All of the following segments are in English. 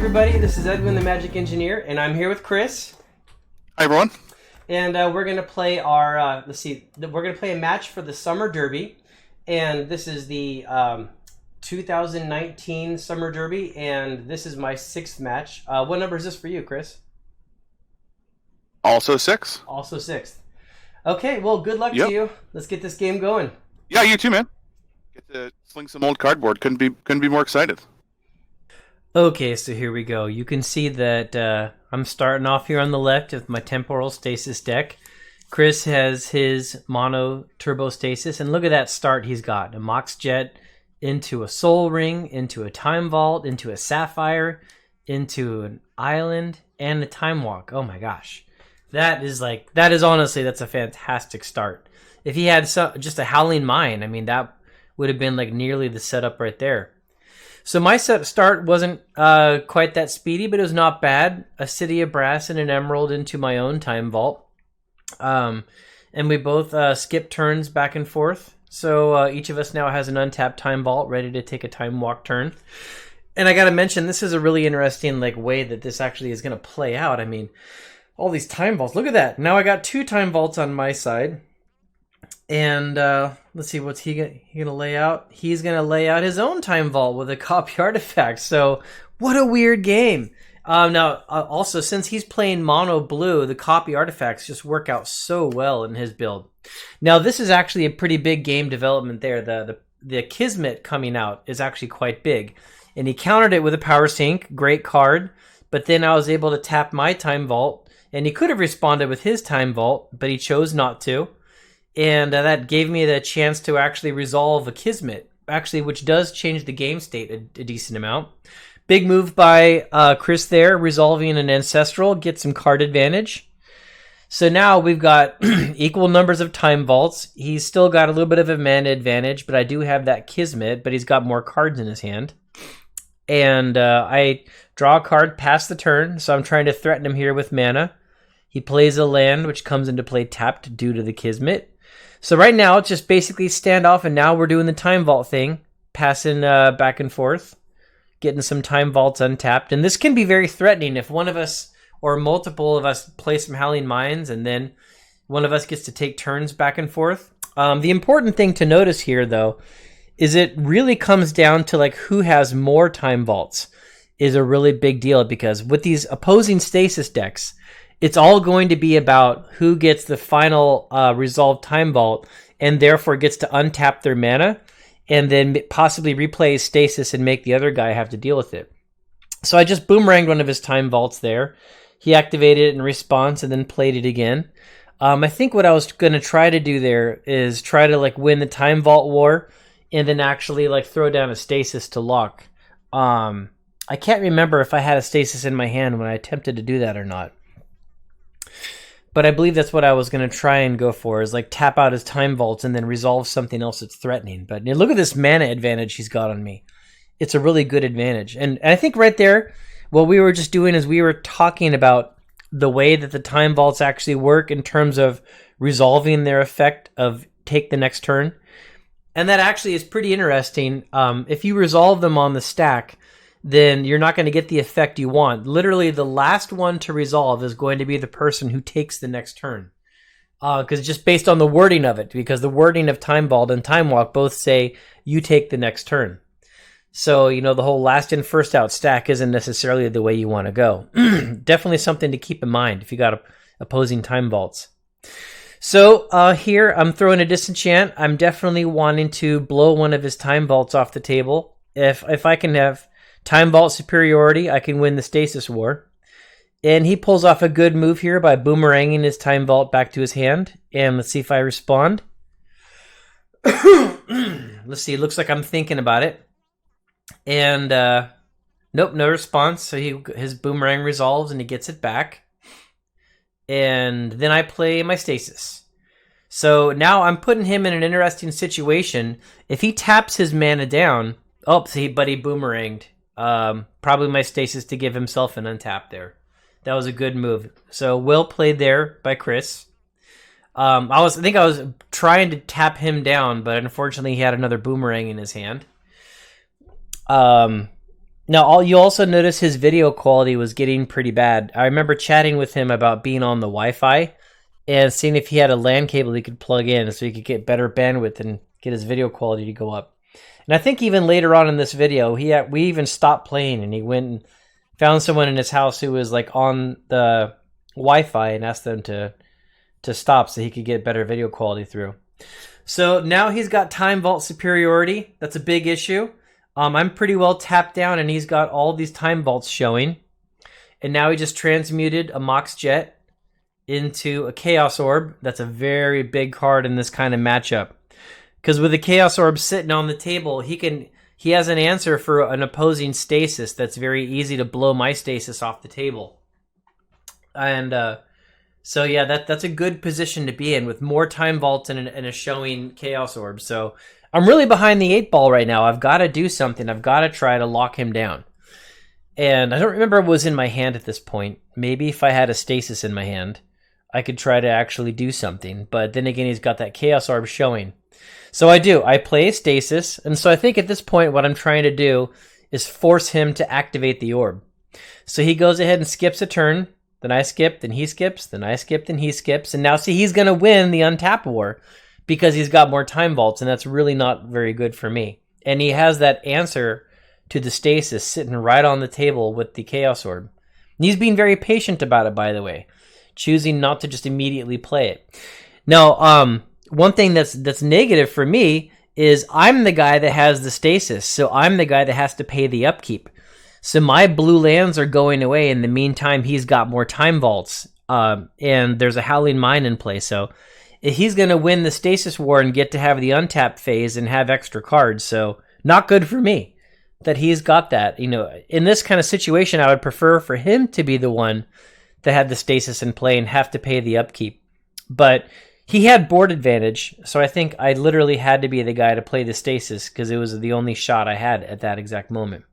everybody, this is Edwin the Magic Engineer, and I'm here with Chris. Hi everyone. And we're going to play our, we're going to play a match for the Summer Derby. And this is the 2019 Summer Derby, and this is my 6th match. What number is this for you, Chris? Also 6. Also 6th. Okay, well, good luck to you. Let's get this game going. Yeah, you too, man. Get to sling some old cardboard. Couldn't be more excited. Okay, so here we go. You can see that I'm starting off here on the left with my Temporal Stasis deck. Chris has his Mono Turbo Stasis, and look at that start he's got. A Mox Jet into a Soul Ring, into a Time Vault, into a Sapphire, into an Island, and a Time Walk. Oh my gosh. That's a fantastic start. If he had just a Howling Mine, I mean, that would have been like nearly the setup right there. So my start wasn't quite that speedy, but it was not bad. A City of Brass and an Emerald into my own Time Vault. And we both skip turns back and forth. So each of us now has an untapped Time Vault ready to take a Time Walk turn. And I got to mention, this is a really interesting way that this actually is going to play out. I mean, all these Time Vaults. Look at that. Now I got 2 Time Vaults on my side. And let's see, what's he going to lay out? He's going to lay out his own Time Vault with a copy artifact. So what a weird game. Also, since he's playing mono blue, the copy artifacts just work out so well in his build. Now, this is actually a pretty big game development there. The Kismet coming out is actually quite big. And he countered it with a Power Sink, great card. But then I was able to tap my Time Vault. And he could have responded with his Time Vault, but he chose not to. And that gave me the chance to actually resolve a Kismet, actually, which does change the game state a decent amount. Big move by Chris there, resolving an Ancestral, get some card advantage. So now we've got equal numbers of Time Vaults. He's still got a little bit of a mana advantage, but I do have that Kismet, but he's got more cards in his hand. And I draw a card past the turn, so I'm trying to threaten him here with mana. He plays a land, which comes into play tapped due to the Kismet. So right now, it's just basically standoff, and now we're doing the Time Vault thing, passing back and forth, getting some Time Vaults untapped. And this can be very threatening if one of us or multiple of us play some Howling Mines, and then one of us gets to take turns back and forth. The important thing to notice here, though, is it really comes down to who has more Time Vaults is a really big deal, because with these opposing Stasis decks, it's all going to be about who gets the final resolved Time Vault and therefore gets to untap their mana and then possibly replay Stasis and make the other guy have to deal with it. So I just boomeranged one of his Time Vaults there. He activated it in response and then played it again. I think what I was going to try to do there is try to win the Time Vault war and then actually throw down a Stasis to lock. I can't remember if I had a Stasis in my hand when I attempted to do that or not. But I believe that's what I was going to try and go for, is tap out his Time Vaults and then resolve something else that's threatening. But look at this mana advantage he's got on me. It's a really good advantage. And I think right there, what we were just doing is we were talking about the way that the Time Vaults actually work in terms of resolving their effect of take the next turn. And that actually is pretty interesting. If you resolve them on the stack, then you're not going to get the effect you want. Literally, the last one to resolve is going to be the person who takes the next turn. Because just based on the wording of it, because the wording of Time Vault and Time Walk both say you take the next turn. So, the whole last in, first out stack isn't necessarily the way you want to go. Definitely something to keep in mind if you got opposing Time Vaults. So here, I'm throwing a disenchant. I'm definitely wanting to blow one of his Time Vaults off the table. If I can have Time Vault superiority, I can win the Stasis war. And he pulls off a good move here by boomeranging his Time Vault back to his hand. And let's see if I respond. Let's see, it looks like I'm thinking about it. And nope, no response. So his boomerang resolves and he gets it back. And then I play my Stasis. So now I'm putting him in an interesting situation. If he taps his mana down, but he boomeranged. Probably my Stasis to give himself an untap there. That was a good move. So well played there by Chris. I think I was trying to tap him down, but unfortunately he had another boomerang in his hand. Now, you also notice his video quality was getting pretty bad. I remember chatting with him about being on the Wi-Fi and seeing if he had a LAN cable he could plug in so he could get better bandwidth and get his video quality to go up. And I think even later on in this video, we even stopped playing and he went and found someone in his house who was like on the Wi-Fi and asked them to stop so he could get better video quality through. So now he's got time vault superiority. That's a big issue. I'm pretty well tapped down and he's got all these time vaults showing. And now he just transmuted a Mox Jet into a Chaos Orb. That's a very big card in this kind of matchup. Because with the Chaos Orb sitting on the table, he has an answer for an opposing stasis that's very easy to blow my stasis off the table. And so yeah, that's a good position to be in with more time vaults and a showing Chaos Orb. So I'm really behind the 8 ball right now. I've got to do something. I've got to try to lock him down. And I don't remember what was in my hand at this point. Maybe if I had a stasis in my hand, I could try to actually do something. But then again, he's got that Chaos Orb showing. So I do. I play a stasis. And so I think at this point, what I'm trying to do is force him to activate the orb. So he goes ahead and skips a turn. Then I skip, then he skips, then I skip, then he skips. And now see, he's going to win the untap war because he's got more time vaults, and that's really not very good for me. And he has that answer to the stasis sitting right on the table with the Chaos Orb. And he's being very patient about it, by the way, choosing not to just immediately play it. Now, one thing that's negative for me is I'm the guy that has the stasis, so I'm the guy that has to pay the upkeep. So my blue lands are going away. In the meantime, he's got more time vaults, and there's a Howling Mine in play. So he's going to win the stasis war and get to have the untap phase and have extra cards. So not good for me that he's got that. You know, in this kind of situation, I would prefer for him to be the one that had the stasis in play and have to pay the upkeep. But he had board advantage, so I think I literally had to be the guy to play the stasis because it was the only shot I had at that exact moment.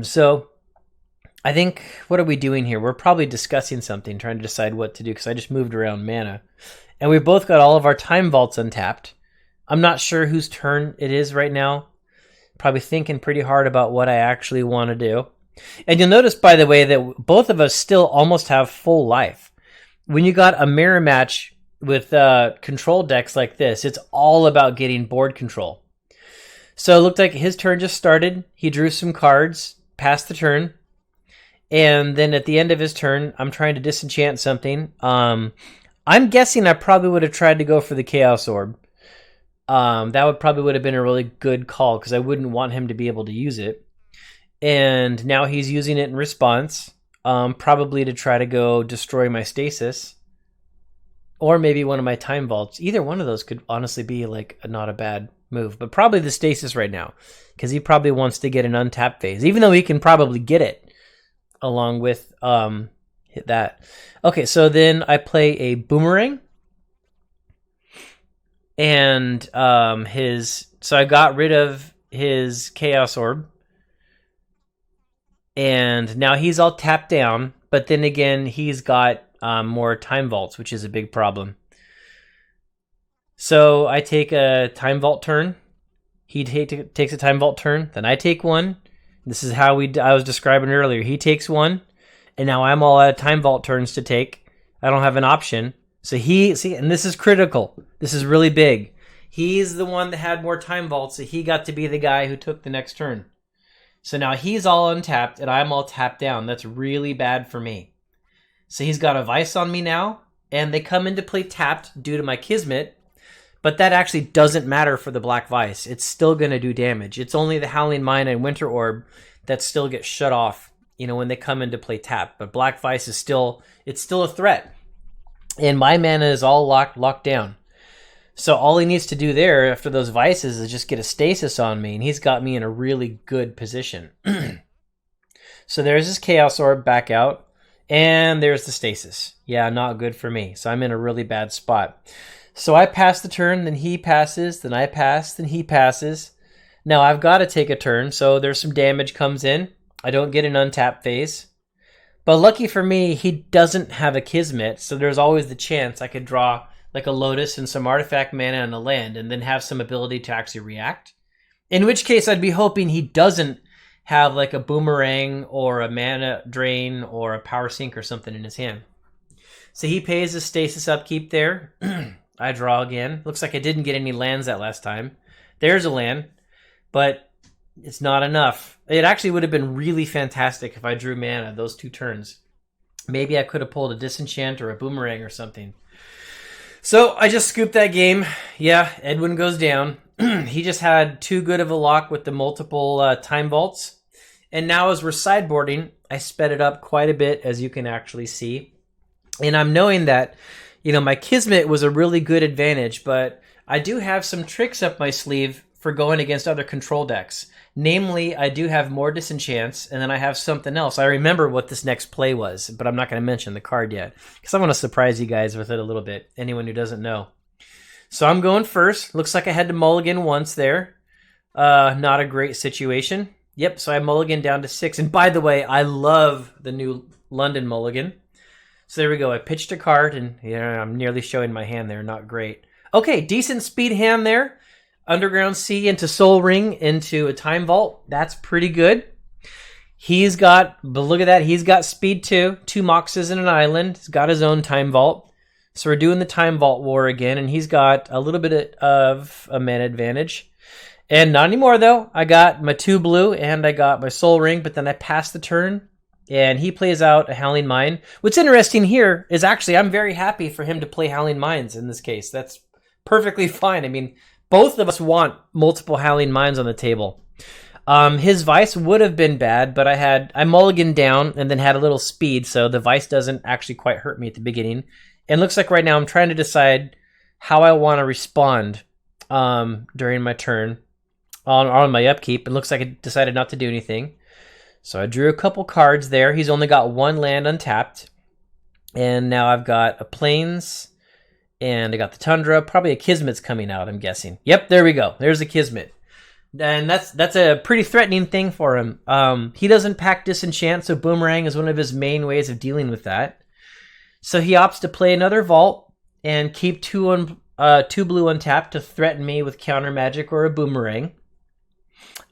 So I think, what are we doing here? We're probably discussing something, trying to decide what to do, because I just moved around mana. And we've both got all of our time vaults untapped. I'm not sure whose turn it is right now. Probably thinking pretty hard about what I actually want to do. And you'll notice, by the way, that both of us still almost have full life. When you got a mirror match with control decks like this, it's all about getting board control. So it looked like his turn just started. He drew some cards, passed the turn. And then at the end of his turn, I'm trying to disenchant something. I'm guessing I probably would have tried to go for the Chaos Orb. That would have been a really good call because I wouldn't want him to be able to use it. And now he's using it in response, probably to try to go destroy my stasis. Or maybe one of my time vaults. Either one of those could honestly be like not a bad move, but probably the stasis right now because he probably wants to get an untap phase, even though he can probably get it along with that. Okay, so then I play a boomerang, and so I got rid of his Chaos Orb, and now he's all tapped down. But then again, he's got more time vaults, which is a big problem. So I take a time vault turn. He takes a time vault turn. Then I take one. This is how I was describing earlier. He takes one, and now I'm all out of time vault turns to take. I don't have an option. So and this is critical. This is really big. He's the one that had more time vaults, so he got to be the guy who took the next turn. So now he's all untapped, and I'm all tapped down. That's really bad for me. So he's got a Vice on me now, and they come into play tapped due to my Kismet, but that actually doesn't matter for the Black Vice. It's still going to do damage. It's only the Howling Mine and Winter Orb that still get shut off, when they come into play tapped. But Black Vice is still a threat, and my mana is all locked down. So all he needs to do there after those Vices is just get a stasis on me, and he's got me in a really good position. So there's his Chaos Orb back out. And there's the stasis. Yeah, not good for me. So I'm in a really bad spot. So I pass the turn, then he passes, then I pass, then he passes. Now I've got to take a turn, so there's some damage comes in. I don't get an untap phase. But lucky for me, he doesn't have a Kismet, so there's always the chance I could draw like a Lotus and some artifact mana and a land, and then have some ability to actually react. In which case, I'd be hoping he doesn't have like a boomerang or a mana drain or a power sink or something in his hand. So he pays his stasis upkeep there. I draw again. Looks like I didn't get any lands that last time. There's a land, but it's not enough. It actually would have been really fantastic if I drew mana those 2 turns. Maybe I could have pulled a disenchant or a boomerang or something. So I just scooped that game. Yeah, Edwin goes down. He just had too good of a lock with the multiple time vaults. And now as we're sideboarding, I sped it up quite a bit, as you can actually see. And I'm knowing that, my Kismet was a really good advantage, but I do have some tricks up my sleeve for going against other control decks. Namely, I do have more disenchants, and then I have something else. I remember what this next play was, but I'm not going to mention the card yet, because I want to surprise you guys with it a little bit, anyone who doesn't know. So I'm going first. Looks like I had to mulligan once there. Not a great situation. Yep, so I mulligan down to 6. And by the way, I love the new London mulligan. So there we go. I pitched a card, and I'm nearly showing my hand there. Not great. Okay, decent speed hand there. Underground Sea into Soul Ring into a Time Vault. That's pretty good. But look at that. He's got speed too. 2 Moxes and an island. He's got his own Time Vault. So we're doing the Time Vault war again, and he's got a little bit of a mana advantage. And not anymore, though. I got my 2 blue, and I got my Soul Ring, but then I passed the turn. And he plays out a Howling Mine. What's interesting here is actually I'm very happy for him to play Howling Mines in this case. That's perfectly fine. I mean, both of us want multiple Howling Mines on the table. His Vice would have been bad, but I mulliganed down and then had a little speed, so the Vice doesn't actually quite hurt me at the beginning. And looks like right now I'm trying to decide how I want to respond during my turn on my upkeep. It looks like I decided not to do anything. So I drew a couple cards there. He's only got 1 land untapped. And now I've got a Plains, and I got the Tundra. Probably a Kismet's coming out, I'm guessing. Yep, there we go. There's a Kismet. And that's a pretty threatening thing for him. He doesn't pack Disenchant, so Boomerang is one of his main ways of dealing with that. So he opts to play another Vault and keep 2 blue untapped to threaten me with Counter Magic or a Boomerang.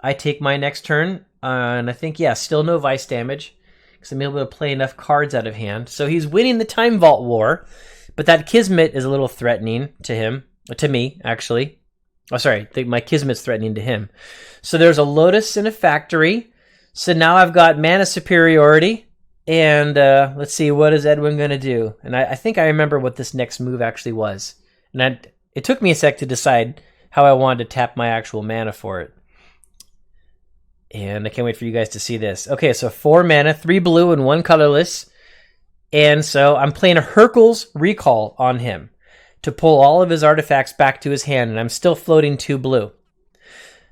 I take my next turn, and I think, still no Vice damage, because I'm able to play enough cards out of hand. So he's winning the Time Vault war, but that Kismet is a little threatening to me, actually. Oh, sorry, my Kismet's threatening to him. So there's a Lotus and a Factory. So now I've got mana superiority, and let's see, what is Edwin going to do? And I think I remember what this next move actually was. And it took me a sec to decide how I wanted to tap my actual mana for it. And I can't wait for you guys to see this. Okay, so 4 mana, 3 blue, and 1 colorless. And so I'm playing a Hercules Recall on him to pull all of his artifacts back to his hand, and I'm still floating 2 blue.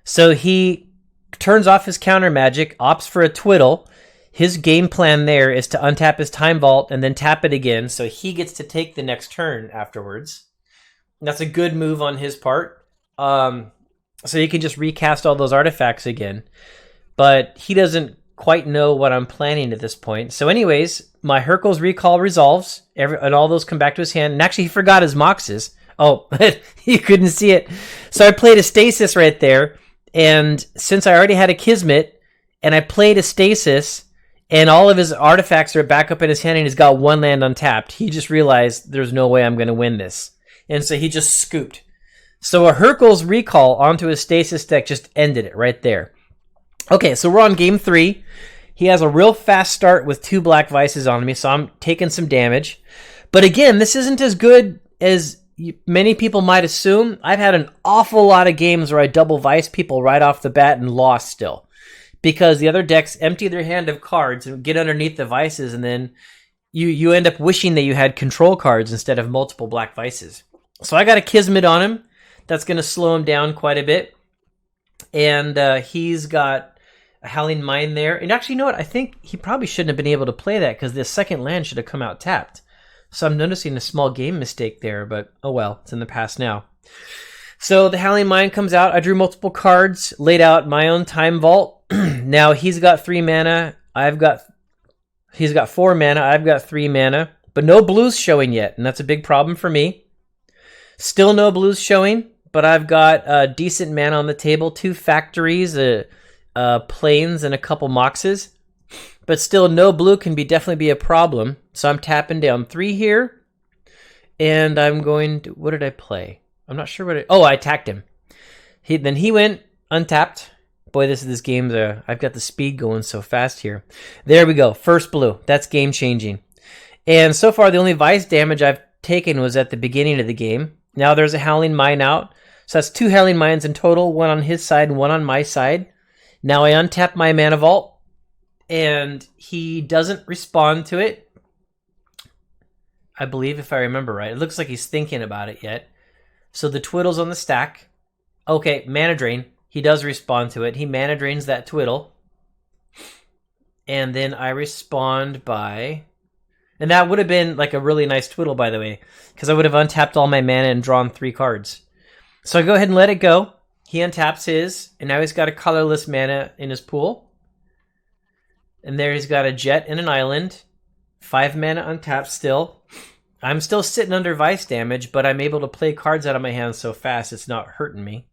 So he turns off his counter magic, opts for a Twiddle. His game plan there is to untap his Time Vault and then tap it again, so he gets to take the next turn afterwards. And that's a good move on his part. So he can just recast all those artifacts again. But he doesn't quite know what I'm planning at this point. So anyways, my Hercules Recall resolves, and all those come back to his hand. And actually, he forgot his Moxes. Oh, you couldn't see it. So I played a Stasis right there. And since I already had a Kismet, and I played a Stasis, and all of his artifacts are back up in his hand, and he's got 1 land untapped, he just realized there's no way I'm going to win this. And so he just scooped. So a Hercules Recall onto his Stasis deck just ended it right there. Okay, so we're on game 3. He has a real fast start with 2 black Vices on me, so I'm taking some damage. But again, this isn't as good as many people might assume. I've had an awful lot of games where I double Vice people right off the bat and lost still. Because the other decks empty their hand of cards and get underneath the Vices, and then you end up wishing that you had control cards instead of multiple black Vices. So I got a Kismet on him. That's going to slow him down quite a bit. And he's got a Howling Mine there. And actually, you know what? I think he probably shouldn't have been able to play that, because the second land should have come out tapped. So I'm noticing a small game mistake there, but oh well, it's in the past now. So the Howling Mine comes out. I drew multiple cards, laid out my own Time Vault. Now he's got 3 mana. He's got 4 mana. I've got 3 mana, but no blues showing yet, and that's a big problem for me. Still no blues showing, but I've got a decent mana on the table, 2 factories, a planes and a couple moxes. But still, no blue can definitely be a problem. So I'm tapping down 3 here. And I'm going to... What did I play? I'm not sure what I attacked him. Then he went untapped. Boy, this game, I've got the speed going so fast here. There we go. First blue. That's game changing. And so far, the only vice damage I've taken was at the beginning of the game. Now there's a Howling Mine out. So that's 2 Howling Mines in total. 1 on his side and 1 on my side. Now I untap my Mana Vault. And he doesn't respond to it. I believe, if I remember right. It looks like he's thinking about it yet. So the Twiddles on the stack. Okay, Mana Drain. He does respond to it. He Mana Drains that Twiddle. And then I respond by... And that would have been like a really nice Twiddle, by the way. Because I would have untapped all my mana and drawn 3 cards. So I go ahead and let it go. He untaps his. And now he's got a colorless mana in his pool. And there he's got a jet and an island. 5 mana untapped still. I'm still sitting under vice damage, but I'm able to play cards out of my hand so fast it's not hurting me.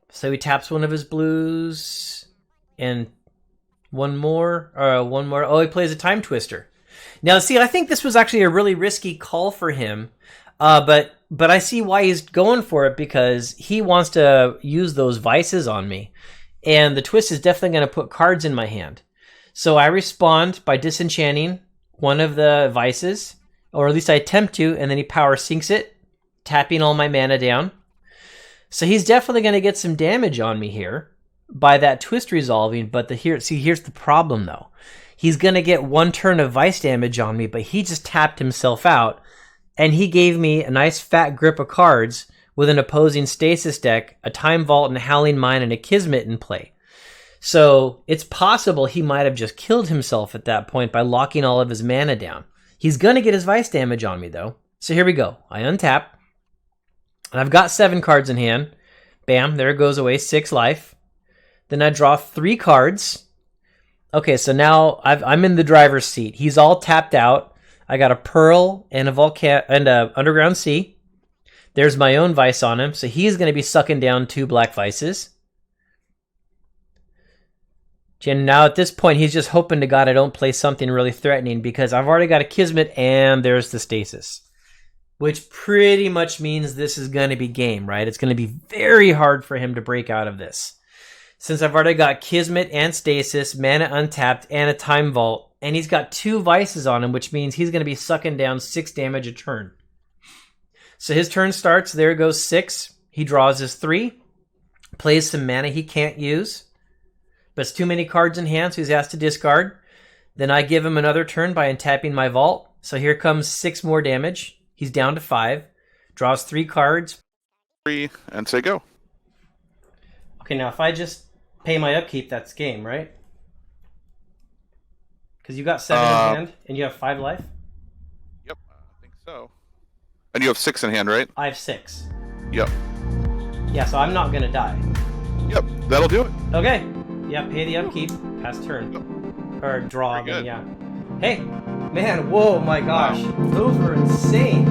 So he taps one of his blues. And one more. Oh, he plays a Time Twister. Now, see, I think this was actually a really risky call for him. But I see why he's going for it, because he wants to use those vices on me. And the twist is definitely going to put cards in my hand. So I respond by disenchanting one of the vices, or at least I attempt to, and then he power sinks it, tapping all my mana down. So he's definitely going to get some damage on me here by that twist resolving, but here's the problem though. He's going to get 1 turn of vice damage on me, but he just tapped himself out, and he gave me a nice fat grip of cards with an opposing Stasis deck, a Time Vault, and a Howling Mine, and a Kismet in play. So it's possible he might have just killed himself at that point by locking all of his mana down. He's going to get his vice damage on me, though. So here we go. I untap. And I've got 7 cards in hand. Bam, there it goes away, 6 life. Then I draw 3 cards. Okay, so now I'm in the driver's seat. He's all tapped out. I got a Pearl and a Underground Sea. There's my own vice on him, so he's going to be sucking down 2 black vices. And now at this point, he's just hoping to God I don't play something really threatening, because I've already got a Kismet and there's the Stasis. Which pretty much means this is going to be game, right? It's going to be very hard for him to break out of this. Since I've already got Kismet and Stasis, mana untapped, and a Time Vault, and he's got 2 vices on him, which means he's going to be sucking down 6 damage a turn. So his turn starts, there goes 6. He draws his 3, plays some mana he can't use, but it's too many cards in hand, so he has to discard. Then I give him another turn by untapping my vault. So here comes 6 more damage. He's down to 5, draws 3 cards. 3, and say go. Okay, now if I just pay my upkeep, that's game, right? Because you got 7 in hand, and you have 5 life? Yep, I think so. And you have 6 in hand, right? I have 6. Yep. Yeah, so I'm not going to die. Yep, that'll do it. Okay. Yeah, pay the upkeep. Pass turn. Yep. Or draw, Very then good. yeah. Hey! Man, whoa, my gosh. Those were insane.